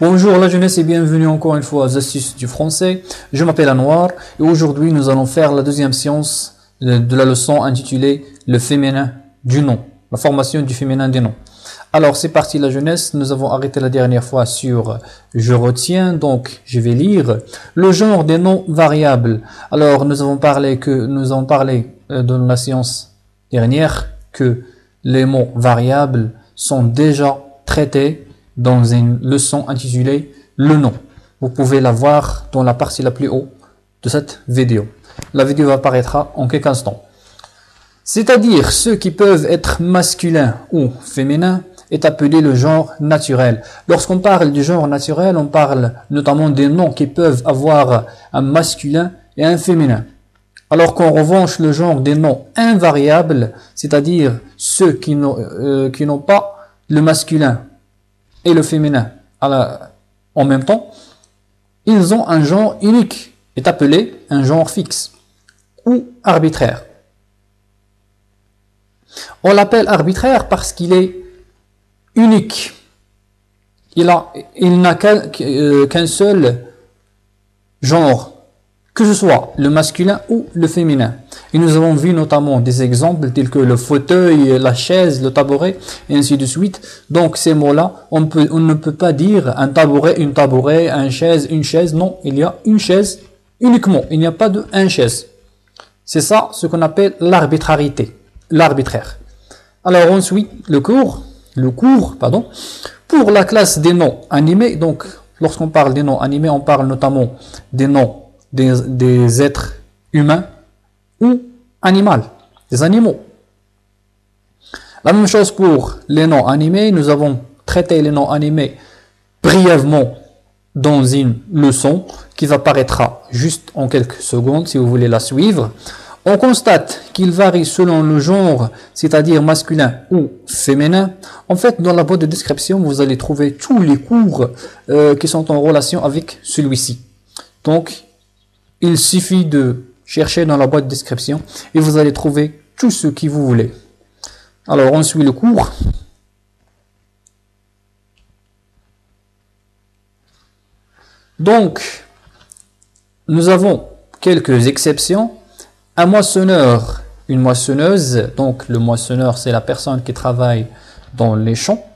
Bonjour la jeunesse et bienvenue encore une fois aux astuces du français. Je m'appelle Anwar et aujourd'hui nous allons faire la deuxième séance de la leçon intitulée Le féminin du nom, la formation du féminin des noms. Alors c'est parti la jeunesse, nous avons arrêté la dernière fois sur je retiens, donc je vais lire le genre des noms variables. Alors nous avons parlé dans la séance dernière que les mots variables sont déjà traités dans une leçon intitulée le nom. Vous pouvez la voir dans la partie la plus haute de cette vidéo. La vidéo apparaîtra en quelques instants. C'est-à-dire ceux qui peuvent être masculins ou féminins est appelé le genre naturel. Lorsqu'on parle du genre naturel, on parle notamment des noms qui peuvent avoir un masculin et un féminin. Alors qu'en revanche, le genre des noms invariables, c'est-à-dire ceux qui n'ont pas le masculin et le féminin en même temps, ils ont un genre unique, est appelé un genre fixe ou arbitraire. On l'appelle arbitraire parce qu'il est unique. Il n'a qu'un seul genre, que ce soit le masculin ou le féminin. Et nous avons vu notamment des exemples tels que le fauteuil, la chaise, le tabouret, et ainsi de suite. Donc ces mots-là, on ne peut pas dire un tabouret, une tabouret, une chaise. Non, il y a une chaise uniquement. Il n'y a pas de une chaise. C'est ça ce qu'on appelle l'arbitrarité, l'arbitraire. Alors ensuite, le cours, pour la classe des noms animés. Donc lorsqu'on parle des noms animés, on parle notamment des noms des êtres humains ou des animaux. La même chose pour les noms animés. Nous avons traité les noms animés brièvement dans une leçon qui apparaîtra juste en quelques secondes si vous voulez la suivre. On constate qu'ils varient selon le genre, c'est-à-dire masculin ou féminin. En fait, dans la boîte de description, vous allez trouver tous les cours qui sont en relation avec celui-ci. Donc, il suffit de chercher dans la boîte de description et vous allez trouver tout ce que vous voulez. Alors, on suit le cours. Donc, nous avons quelques exceptions. Un moissonneur, une moissonneuse. Donc, le moissonneur, c'est la personne qui travaille dans les champs.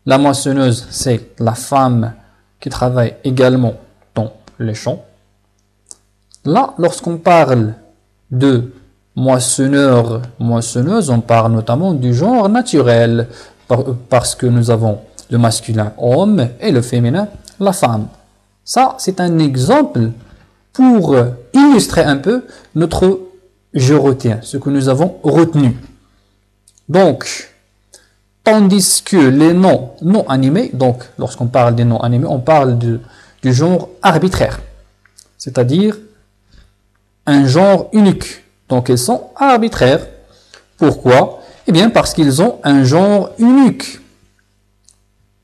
La moissonneuse, c'est la femme qui travaille également dans les champs. Là, lorsqu'on parle de moissonneur, moissonneuse, on parle notamment du genre naturel, parce que nous avons le masculin homme et le féminin la femme. Ça, c'est un exemple pour illustrer un peu notre je retiens, ce que nous avons retenu. Donc, tandis que les noms non animés, donc lorsqu'on parle des noms animés, on parle du genre arbitraire, c'est-à-dire un genre unique. Donc ils sont arbitraires. Pourquoi? Eh bien parce qu'ils ont un genre unique.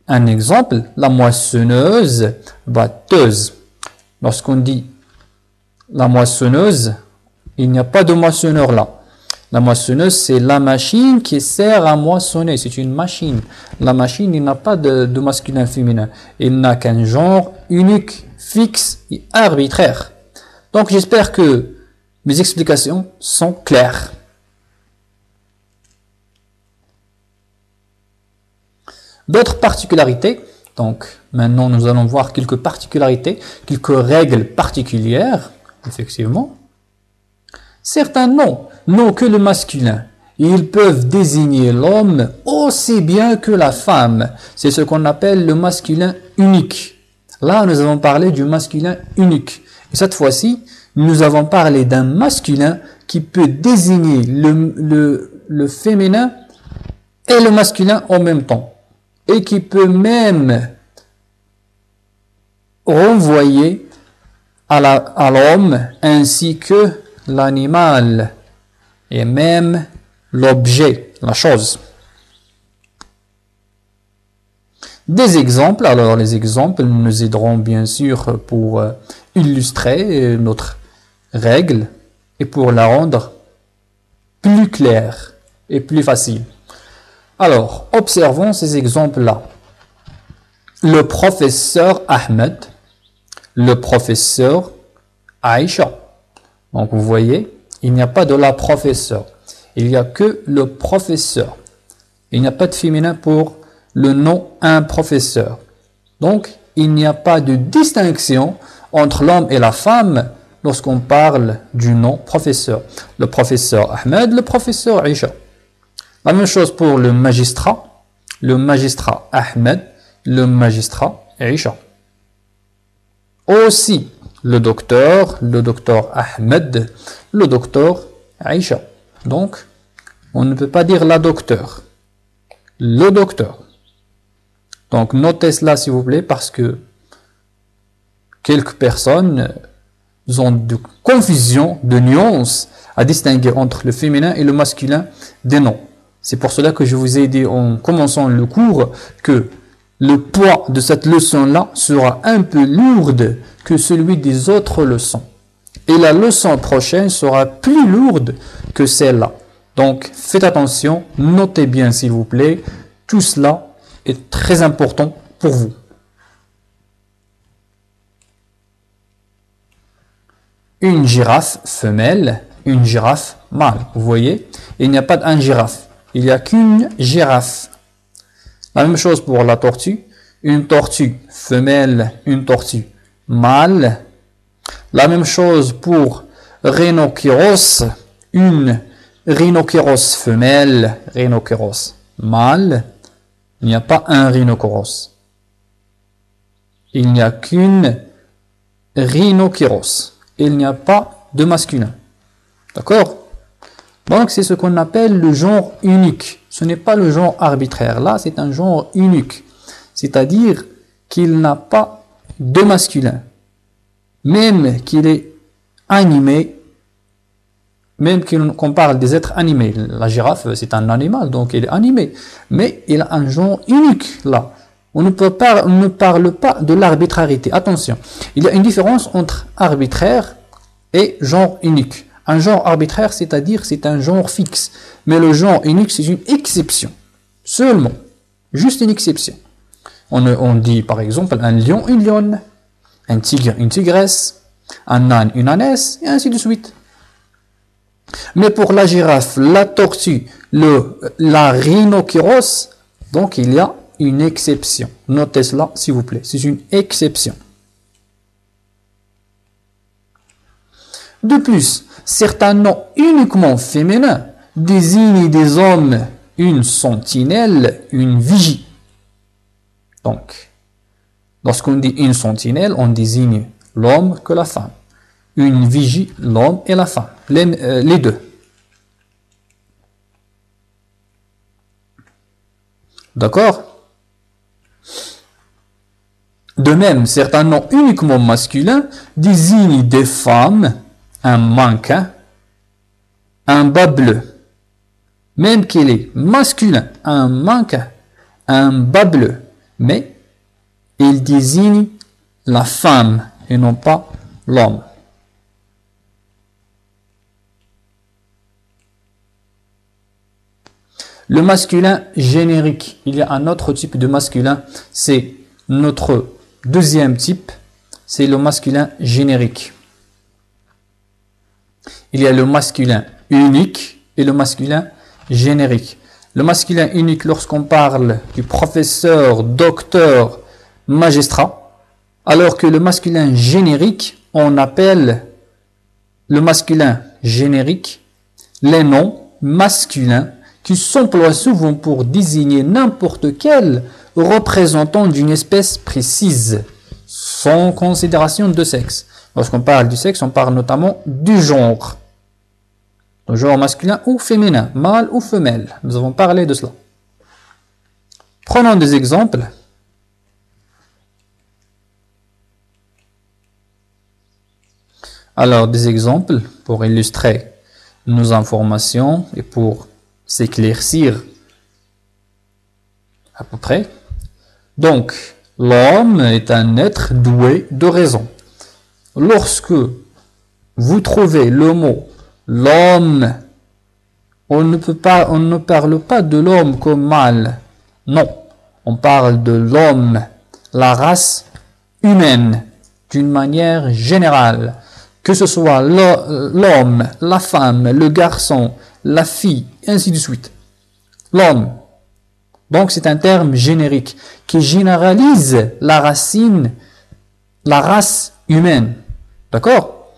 Un exemple, la moissonneuse, batteuse. Lorsqu'on dit la moissonneuse, il n'y a pas de moissonneur là. La moissonneuse, c'est la machine qui sert à moissonner. C'est une machine. La machine, il n'a pas de masculin féminin. Il n'a qu'un genre unique, fixe et arbitraire. Donc j'espère que mes explications sont claires. D'autres particularités. Donc maintenant nous allons voir quelques particularités, quelques règles particulières, effectivement. Certains noms n'ont que le masculin. Ils peuvent désigner l'homme aussi bien que la femme. C'est ce qu'on appelle le masculin unique. Là, nous avons parlé du masculin unique. Et cette fois-ci, nous avons parlé d'un masculin qui peut désigner le féminin et le masculin en même temps. Et qui peut même renvoyer à l'homme ainsi que l'animal et même l'objet, la chose. Des exemples. Alors les exemples nous aideront bien sûr pour illustrer notre règle et pour la rendre plus claire et plus facile. Alors, observons ces exemples-là. le professeur Ahmed, le professeur Aïcha. Donc vous voyez, il n'y a pas de la professeure. Il n'y a que le professeur. Il n'y a pas de féminin pour le nom un professeur. Donc, il n'y a pas de distinction entre l'homme et la femme lorsqu'on parle du nom professeur. Le professeur Ahmed, le professeur Aïcha. La même chose pour le magistrat Ahmed, le magistrat Aïcha. Aussi, le docteur Ahmed, le docteur Aïcha. Donc, on ne peut pas dire la docteure. Le docteur. Donc, notez cela s'il vous plaît parce que quelques personnes ont de confusion, de nuances à distinguer entre le féminin et le masculin des noms. C'est pour cela que je vous ai dit en commençant le cours que le poids de cette leçon-là sera un peu lourde que celui des autres leçons. Et la leçon prochaine sera plus lourde que celle-là. Donc, faites attention, notez bien s'il vous plaît, tout cela est très important pour vous. Une girafe femelle, une girafe mâle. Vous voyez, il n'y a pas d'un girafe, il n'y a qu'une girafe. La même chose pour la tortue, une tortue femelle, une tortue mâle. La même chose pour rhinocéros, une rhinocéros femelle, rhinocéros mâle. Il n'y a pas un rhinocéros. Il n'y a qu'une rhinocéros. Il n'y a pas de masculin. D'accord? Donc, c'est ce qu'on appelle le genre unique. Ce n'est pas le genre arbitraire. Là, c'est un genre unique. C'est-à-dire qu'il n'a pas de masculin. Même qu'il est animé, même qu'on parle des êtres animés. La girafe, c'est un animal, donc il est animé. Mais il a un genre unique, là. On ne parle pas de l'arbitrarité. Attention, il y a une différence entre arbitraire et genre unique. Un genre arbitraire, c'est-à-dire c'est un genre fixe. Mais le genre unique, c'est une exception. Seulement. Juste une exception. On dit par exemple un lion, une lionne. Un tigre, une tigresse. Un âne, une ânesse. Et ainsi de suite. Mais pour la girafe, la tortue, la rhinocéros, donc il y a une exception. Notez cela, s'il vous plaît. C'est une exception. De plus, certains noms uniquement féminins désignent des hommes, une sentinelle, une vigie. Donc, lorsqu'on dit une sentinelle, on désigne l'homme que la femme. Une vigie, l'homme et la femme. Les deux. D'accord? De même, certains noms uniquement masculins désignent des femmes, un mannequin, un bas bleu. Même qu'il est masculin, un mannequin, un bas bleu. Mais il désigne la femme et non pas l'homme. Le masculin générique. Il y a un autre type de masculin. C'est notre deuxième type. C'est le masculin générique. Il y a le masculin unique et le masculin générique. Le masculin unique lorsqu'on parle du professeur, docteur, magistrat. Alors que le masculin générique, on appelle le masculin générique les noms masculins qui s'emploient souvent pour désigner n'importe quel représentant d'une espèce précise, sans considération de sexe. Lorsqu'on parle du sexe, on parle notamment du genre. Le genre masculin ou féminin, mâle ou femelle. Nous avons parlé de cela. Prenons des exemples. Alors, des exemples pour illustrer nos informations et pour s'éclaircir à peu près. Donc, l'homme est un être doué de raison. Lorsque vous trouvez le mot l'homme, on ne parle pas de l'homme comme mâle. Non, on parle de l'homme la race humaine d'une manière générale, que ce soit l'homme, la femme, le garçon, la fille, ainsi de suite. L'homme. Donc c'est un terme générique qui généralise la race humaine. D'accord?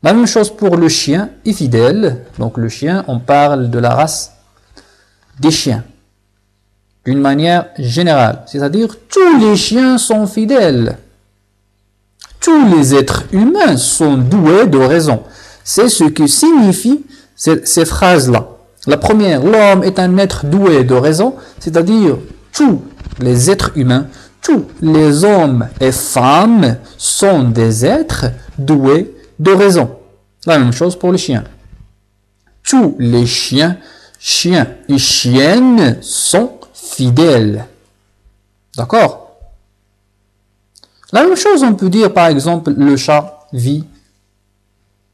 La même chose pour le chien est fidèle. Donc le chien, on parle de la race des chiens. D'une manière générale. C'est-à-dire tous les chiens sont fidèles. Tous les êtres humains sont doués de raison. C'est ce que signifient ces phrases-là. La première, l'homme est un être doué de raison, c'est-à-dire tous les êtres humains, tous les hommes et femmes sont des êtres doués de raison. La même chose pour les chiens. Tous les chiens et chiennes sont fidèles. D'accord? La même chose, on peut dire, par exemple, le chat vit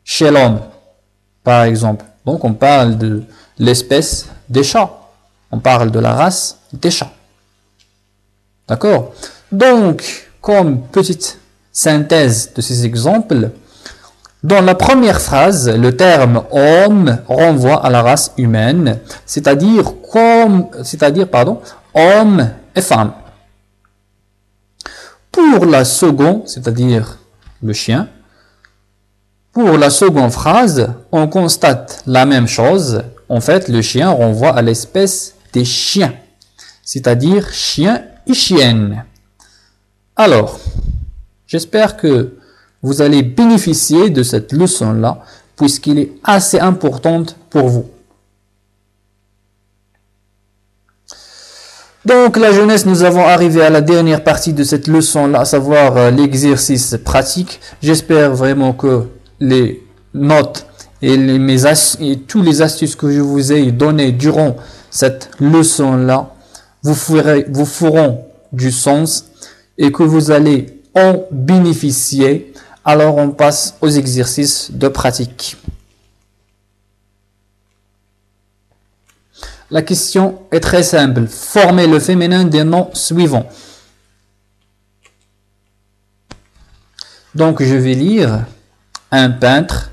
chez l'homme, par exemple. Donc, on parle de l'espèce des chats. On parle de la race des chats. D'accord? Donc, comme petite synthèse de ces exemples, dans la première phrase, le terme « homme » renvoie à la race humaine, c'est-à-dire homme et femme. Pour la seconde, c'est-à-dire le chien, pour la seconde phrase, on constate la même chose. En fait, le chien renvoie à l'espèce des chiens, c'est-à-dire chien et chienne. Alors, j'espère que vous allez bénéficier de cette leçon-là, puisqu'elle est assez importante pour vous. Donc, la jeunesse, nous avons arrivé à la dernière partie de cette leçon-là, à savoir l'exercice pratique. J'espère vraiment que les notes et tous les astuces que je vous ai données durant cette leçon-là vous feront du sens et que vous allez en bénéficier. Alors, on passe aux exercices de pratique. La question est très simple. Formez le féminin des noms suivants. Donc, je vais lire un peintre,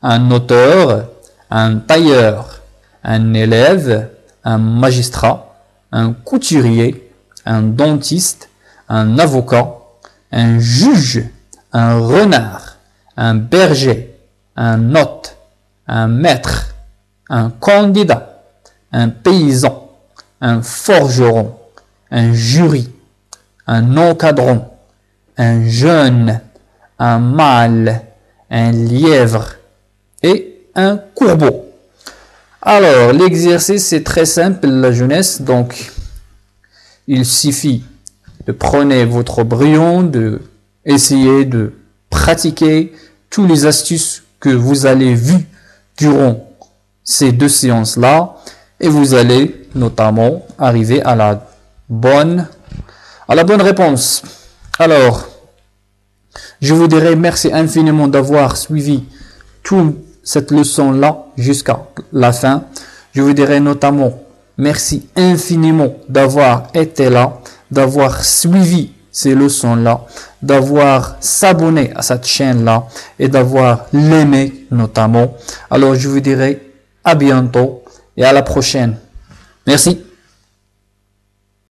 un auteur, un tailleur, un élève, un magistrat, un couturier, un dentiste, un avocat, un juge, un renard, un berger, un hôte, un maître, un candidat, un paysan, un forgeron, un jury, un encadron, un jeune, un mâle, un lièvre et un courbeau. Alors, l'exercice est très simple, la jeunesse. Donc, il suffit de prendre votre brouillon, de essayer de pratiquer toutes les astuces que vous allez vues durant ces deux séances-là. Et vous allez notamment arriver à la bonne réponse. Alors, je vous dirais merci infiniment d'avoir suivi toute cette leçon-là jusqu'à la fin. Je vous dirais notamment merci infiniment d'avoir été là, d'avoir suivi ces leçons-là, d'avoir s'abonné à cette chaîne-là et d'avoir l'aimé notamment. Alors, je vous dirais à bientôt et à la prochaine. Merci.